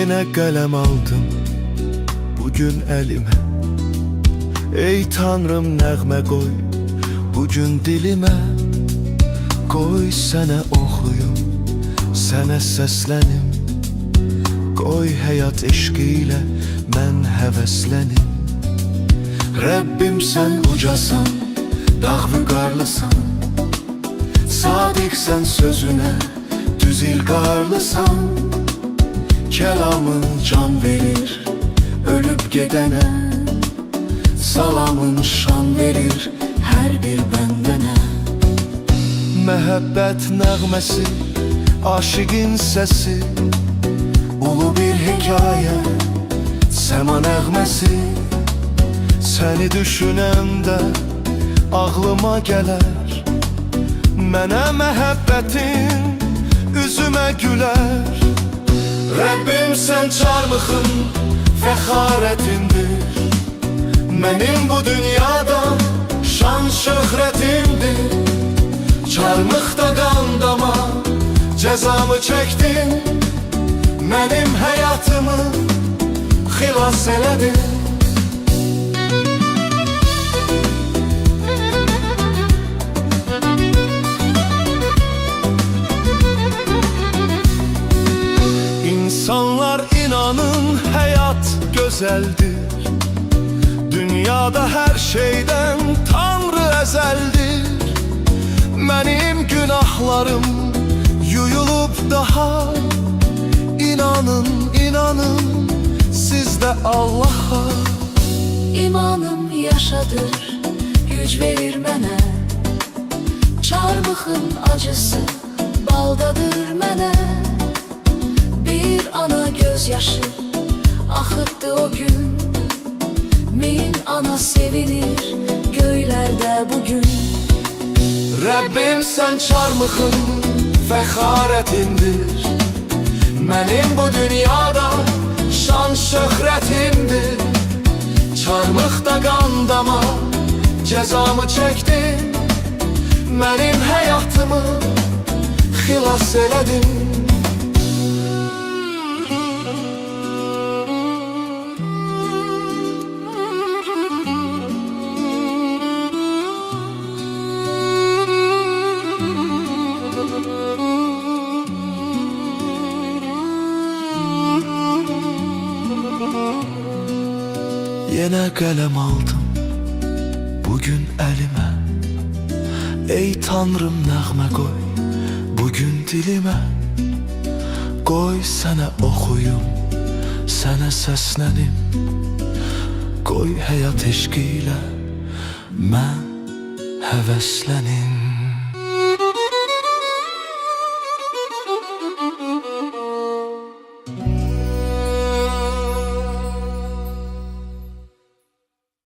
Yine kalem aldım bugün elime. Ey Tanrım nəğmə koy bugün dilime. Koy sənə oxuyum, sənə səslənim. Koy həyat eşqiyle mən həvəslənim. Rəbbim sən ucasan, dağ və qarlısan. Sadiqsən sözünə, düz ilqarlısan. Kelamın can verir, ölüp gedənə. Salamın şan verir, hər bir bəndənə. Məhəbbət nəğməsi, aşıqın səsi. Ulu bir hikaye, səma nəğməsi. Səni düşünəndə ağlıma gələr. Mənə məhəbbətin üzümə gülər. Rəbbim sən çarmıxın, fəxarətindir. Mənim bu dünyada şan şöhrətimdir. Çarmıxda qandama cəzamı çəkdin. Mənim həyatımı xilas elədin. İnsanlar inanın həyat gözəldir. Dünyada hər şeydən Tanrı əzəldir. Mənim günahlarım yuyulub daha. İnanın, inanın sizdə Allah'a. İmanım yaşadır, güc verir mənə. Çarmıxın acısı baldadır mənə. Bir ana gözyaşı axıtdı o gün. Min ana sevinir göylərdə bugün. Rəbbim sən çarmıxın, fəxarətindir. Mənim bu dünyada şan şöhrətimdir. Çarmıxda qandama cəzamı çəkdin. Mənim həyatımı xilas elədin. Yine kalem aldım bugün elime. Ey Tanrım nəğmə koy bugün dilime. Koy sənə oxuyum, sənə səslənim. Koy həyat eşqiyle mən həvəslənim.